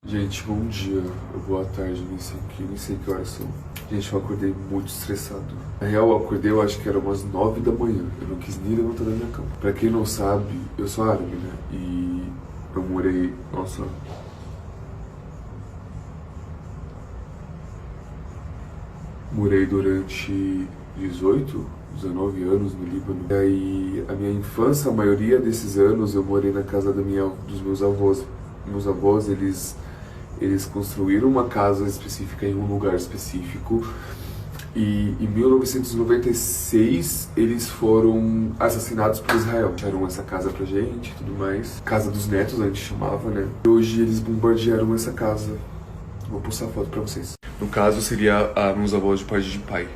Gente, bom dia, boa tarde, nem sei que horas são. Gente, eu acordei muito estressado. Na real, eu acordei, eu acho que era umas 9 da manhã. Eu não quis nem levantar da minha cama. Pra quem não sabe, eu sou árabe, né? E eu morei, nossa... Morei durante 18, 19 anos no Líbano. E aí, a minha infância, a maioria desses anos, eu morei na casa dos meus avós. Meus avós, eles construíram uma casa específica em um lugar específico e em 1996 eles foram assassinados por Israel. Tiraram essa casa pra gente e tudo mais. Casa dos netos, a gente chamava, né? E hoje eles bombardearam essa casa. Vou postar a foto pra vocês. No caso, seria meus avós de parte de pai.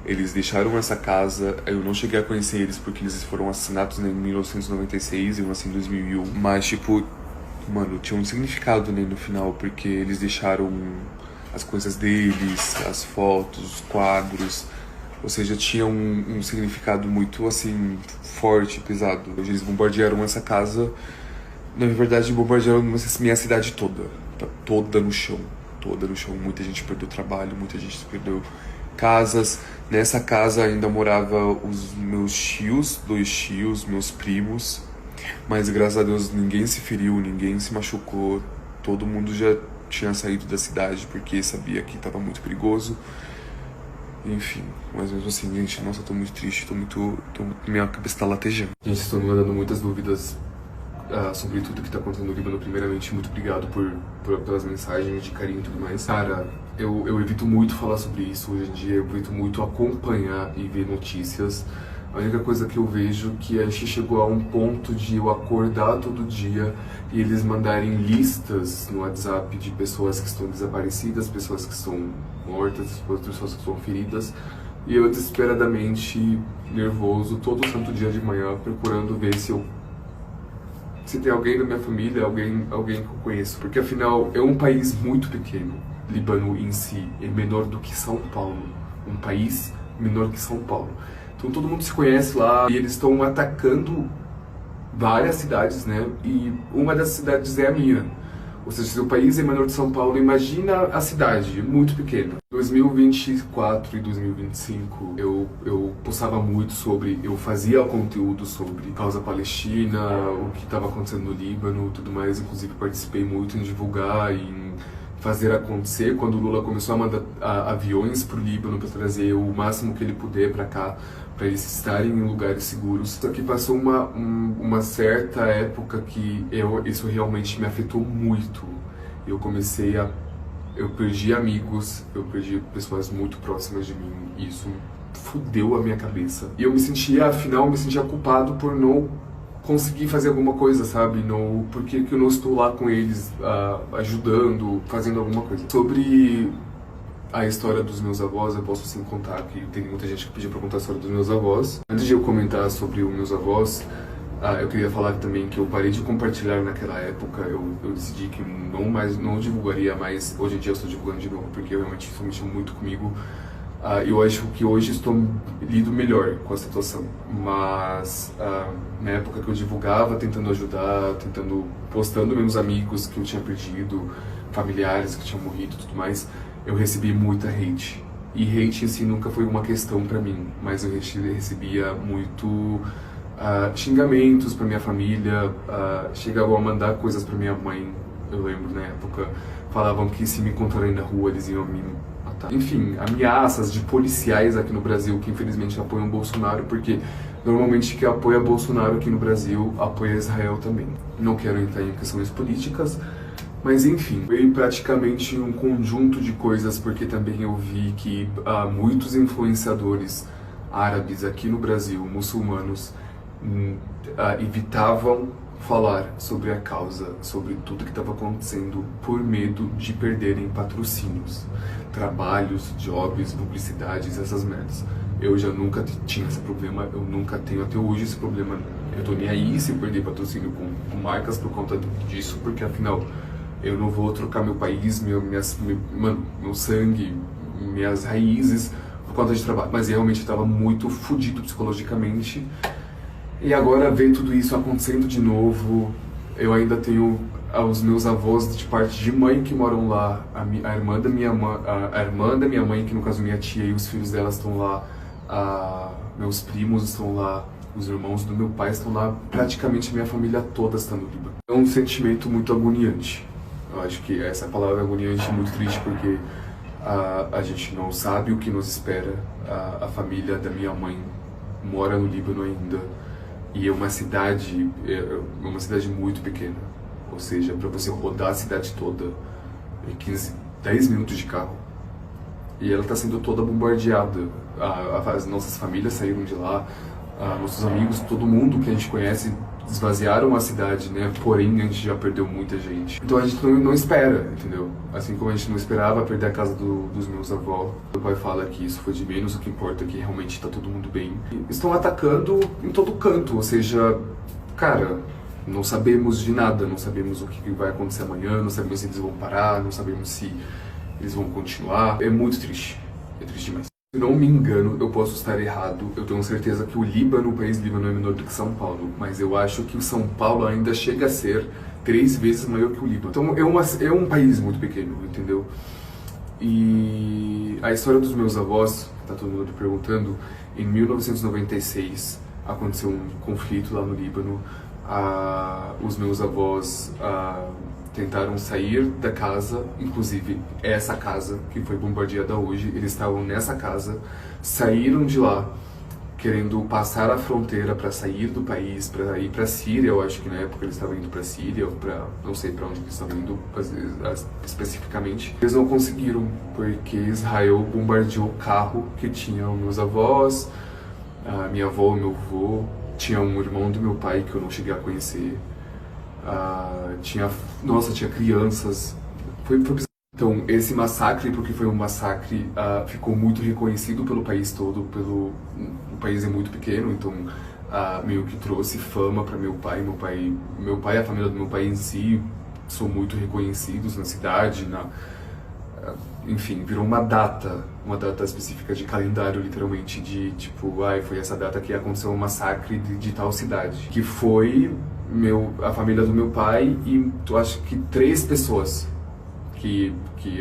Eles deixaram essa casa, eu não cheguei a conhecer eles porque eles foram assassinados em 1996, eu nasci em 2001. Mas, tipo, mano, tinha um significado, né, no final, porque eles deixaram as coisas deles, as fotos, os quadros, ou seja, tinha um significado muito, assim, forte, pesado. Hoje eles bombardearam essa casa, na verdade bombardearam minha cidade toda, tá toda no chão, muita gente perdeu trabalho, muita gente perdeu casas. Nessa casa ainda morava os meus tios, 2 tios, meus primos, mas graças a Deus ninguém se feriu, ninguém se machucou, todo mundo já tinha saído da cidade porque sabia que estava muito perigoso. Enfim, mas mesmo assim, gente, nossa, eu tô muito triste, minha cabeça tá latejando. Gente, estão me mandando muitas dúvidas sobre tudo que tá acontecendo no Líbano. Primeiramente, muito obrigado pelas mensagens de carinho e tudo mais. Cara, eu evito muito falar sobre isso hoje em dia, eu evito muito acompanhar e ver notícias. A única coisa que eu vejo é que a gente chegou a um ponto de eu acordar todo dia e eles mandarem listas no WhatsApp de pessoas que estão desaparecidas, pessoas que estão mortas, pessoas que estão feridas. E eu desesperadamente nervoso todo santo dia de manhã procurando ver se tem alguém da minha família, alguém que eu conheço. Porque afinal é um país muito pequeno. Líbano em si é menor do que São Paulo. Um país menor que São Paulo. Então todo mundo se conhece lá e eles estão atacando várias cidades, né? E uma dessas cidades é a minha. Ou seja, se o país é menor que São Paulo, imagina a cidade, muito pequena. Em 2024 e 2025 eu postava muito eu fazia conteúdo sobre causa palestina, o que estava acontecendo no Líbano, tudo mais. Inclusive participei muito em divulgar, em fazer acontecer, quando o Lula começou a mandar aviões para o Líbano para trazer o máximo que ele puder para cá, para eles estarem em lugares seguros. Só que passou uma certa época que isso realmente me afetou muito. Eu perdi amigos, eu perdi pessoas muito próximas de mim, e isso fudeu a minha cabeça. E afinal, eu me sentia culpado por não conseguir fazer alguma coisa, sabe? Por que eu não estou lá com eles, ajudando, fazendo alguma coisa. Sobre a história dos meus avós, eu posso sim contar, que tem muita gente que pediu pra contar a história dos meus avós. Antes de eu comentar sobre os meus avós, eu queria falar também que eu parei de compartilhar naquela época. Eu decidi que não divulgaria mais. Hoje em dia eu estou divulgando de novo, porque realmente isso mexeu muito comigo. Eu acho que hoje estou lido melhor com a situação, mas na época que eu divulgava, tentando ajudar, postando meus amigos que eu tinha perdido, familiares que tinham morrido e tudo mais, eu recebi muita hate. E hate em si nunca foi uma questão pra mim, mas eu recebia muito xingamentos pra minha família, chegavam a mandar coisas pra minha mãe. Eu lembro na época, falavam que se me encontrarem na rua eles iam me matar. Enfim, ameaças de policiais aqui no Brasil que infelizmente apoiam o Bolsonaro, porque normalmente quem apoia Bolsonaro aqui no Brasil apoia Israel também. Não quero entrar em questões políticas, mas enfim, foi praticamente um conjunto de coisas, porque também eu vi que muitos influenciadores árabes aqui no Brasil, muçulmanos, evitavam falar sobre a causa, sobre tudo que estava acontecendo, por medo de perderem patrocínios, trabalhos, jobs, publicidades, essas merdas. Eu já nunca tinha esse problema, eu nunca tenho até hoje esse problema. Eu tô nem aí se perder patrocínio com marcas por conta disso, porque afinal eu não vou trocar meu país, meu sangue, minhas raízes por conta de trabalho. Mas realmente eu estava muito fodido psicologicamente. E agora ver tudo isso acontecendo de novo, Eu ainda tenho os meus avós de parte de mãe que moram lá, a irmã da minha mãe, a irmã da minha mãe, que no caso minha tia e os filhos dela estão lá, meus primos estão lá, os irmãos do meu pai estão lá, praticamente a minha família toda está no Líbano. É um sentimento muito agoniante. Eu acho que essa palavra agoniante é muito triste porque a gente não sabe o que nos espera. A família da minha mãe mora no Líbano ainda. E é uma cidade muito pequena, ou seja, para você rodar a cidade toda é 10 minutos de carro. E ela está sendo toda bombardeada. As nossas famílias saíram de lá, nossos amigos, todo mundo que a gente conhece esvaziaram a cidade, né? Porém, a gente já perdeu muita gente. Então a gente não espera, entendeu? Assim como a gente não esperava perder a casa dos meus avós. Meu pai fala que isso foi de menos, o que importa é que realmente está todo mundo bem. E estão atacando em todo canto, ou seja, cara, não sabemos de nada, não sabemos o que vai acontecer amanhã, não sabemos se eles vão parar, não sabemos se eles vão continuar. É muito triste, é triste demais. Se não me engano, eu posso estar errado, eu tenho certeza que o país Líbano é menor do que São Paulo, mas eu acho que o São Paulo ainda chega a ser 3 vezes maior que o Líbano. Então é um país muito pequeno, entendeu? E a história dos meus avós, tá todo mundo perguntando, em 1996 aconteceu um conflito lá no Líbano, os meus avós tentaram sair da casa, inclusive essa casa que foi bombardeada hoje, eles estavam nessa casa, saíram de lá, querendo passar a fronteira para sair do país, para ir para a Síria, eu acho que na época eles estavam indo para a Síria, ou para não sei para onde eles estavam indo especificamente. Eles não conseguiram, porque Israel bombardeou o carro que tinha os meus avós, a minha avó, meu avô, tinha um irmão do meu pai que eu não cheguei a conhecer. Tinha crianças. Foi bizarro. Então, esse massacre, porque foi um massacre, ficou muito reconhecido pelo país todo. O país é muito pequeno, então meio que trouxe fama para meu pai. Meu pai e a família do meu pai em si são muito reconhecidos na cidade. Enfim, virou uma data específica de calendário, literalmente, de tipo, foi essa data que aconteceu um massacre de tal cidade. Que foi a família do meu pai e eu acho que 3 pessoas que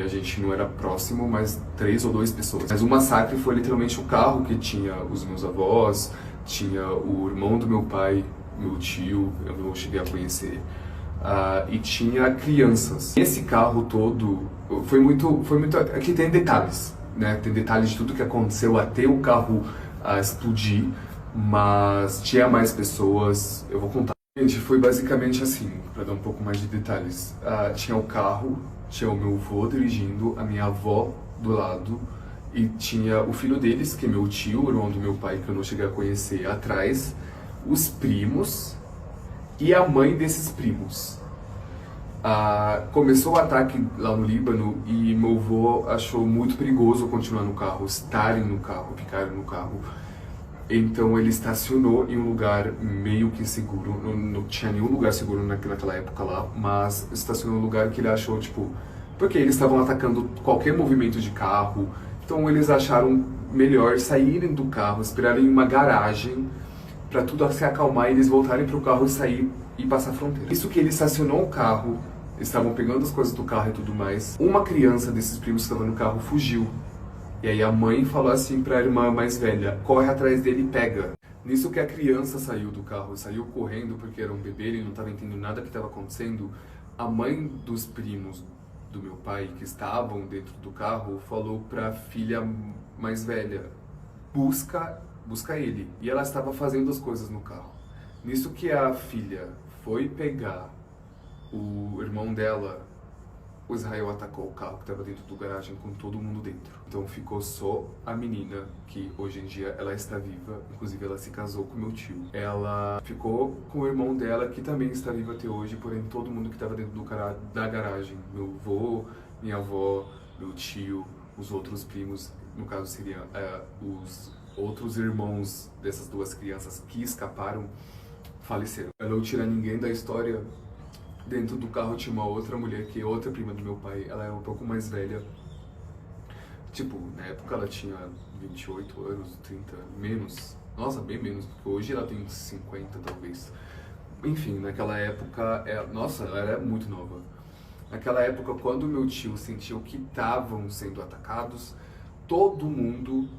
a gente não era próximo, mas 3 ou 2 pessoas. Mas o massacre foi literalmente o carro que tinha os meus avós, tinha o irmão do meu pai, meu tio, eu não cheguei a conhecer, e tinha crianças. Esse carro todo foi muito. Aqui tem detalhes, né? Tem detalhes de tudo que aconteceu até o carro explodir, mas tinha mais pessoas. Eu vou contar. Gente, foi basicamente assim, para dar um pouco mais de detalhes. Tinha o carro, tinha o meu avô dirigindo, a minha avó do lado, e tinha o filho deles, que é meu tio, o irmão do meu pai, que eu não cheguei a conhecer, atrás, os primos e a mãe desses primos. Começou o ataque lá no Líbano e meu avô achou muito perigoso continuar no carro, ficarem no carro. Então ele estacionou em um lugar meio que seguro, não tinha nenhum lugar seguro naquela época lá, mas estacionou em um lugar que ele achou, tipo, porque eles estavam atacando qualquer movimento de carro, então eles acharam melhor saírem do carro, esperarem em uma garagem para tudo se acalmar e eles voltarem para o carro e sair e passar a fronteira. Isso que ele estacionou o carro, estavam pegando as coisas do carro e tudo mais, uma criança desses primos que estava no carro fugiu. E aí a mãe falou assim para a irmã mais velha, corre atrás dele e pega. Nisso que a criança saiu do carro, saiu correndo porque era um bebê, ele não estava entendendo nada que estava acontecendo. A mãe dos primos do meu pai que estavam dentro do carro falou para a filha mais velha, busca ele. E ela estava fazendo as coisas no carro. Nisso que a filha foi pegar o irmão dela, o Israel atacou o carro que estava dentro do garagem com todo mundo dentro. Então ficou só a menina, que hoje em dia ela está viva, inclusive ela se casou com meu tio. Ela ficou com o irmão dela, que também está vivo até hoje, porém todo mundo que estava dentro da garagem, meu avô, minha avó, meu tio, os outros primos, no caso seriam os outros irmãos dessas 2 crianças que escaparam, faleceram. Para não tirar ninguém da história, dentro do carro tinha uma outra mulher, que é outra prima do meu pai, ela era um pouco mais velha. Tipo, na época ela tinha 28 anos, 30, menos. Nossa, bem menos, porque hoje ela tem 50 talvez. Enfim, naquela época, nossa, ela era muito nova. Naquela época, quando meu tio sentiu que estavam sendo atacados, todo mundo,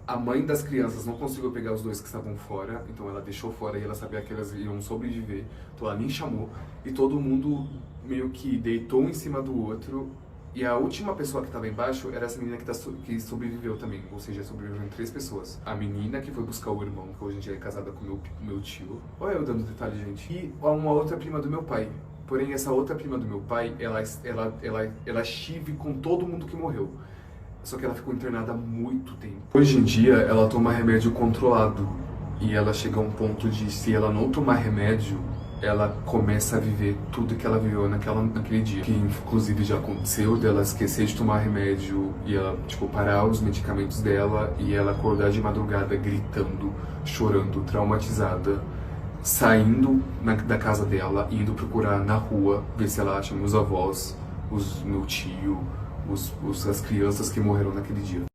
a mãe das crianças não conseguiu pegar os dois que estavam fora, então ela deixou fora e ela sabia que elas iam sobreviver, então ela nem chamou, e todo mundo meio que deitou um em cima do outro, e a última pessoa que estava embaixo era essa menina que sobreviveu também, ou seja, sobreviveram 3 pessoas. A menina que foi buscar o irmão, que hoje em dia é casada com meu tio. Olha eu dando detalhe, gente. E uma outra prima do meu pai. Porém, essa outra prima do meu pai, ela estive com todo mundo que morreu. Só que ela ficou internada há muito tempo. Hoje em dia, ela toma remédio controlado. E ela chega a um ponto de, se ela não tomar remédio, ela começa a viver tudo que ela viveu naquele dia. Que inclusive já aconteceu dela esquecer de tomar remédio e ela, tipo, parar os medicamentos dela e ela acordar de madrugada gritando, chorando, traumatizada, saindo da casa dela e indo procurar na rua, ver se ela acha meus avós, meu tio, as crianças que morreram naquele dia.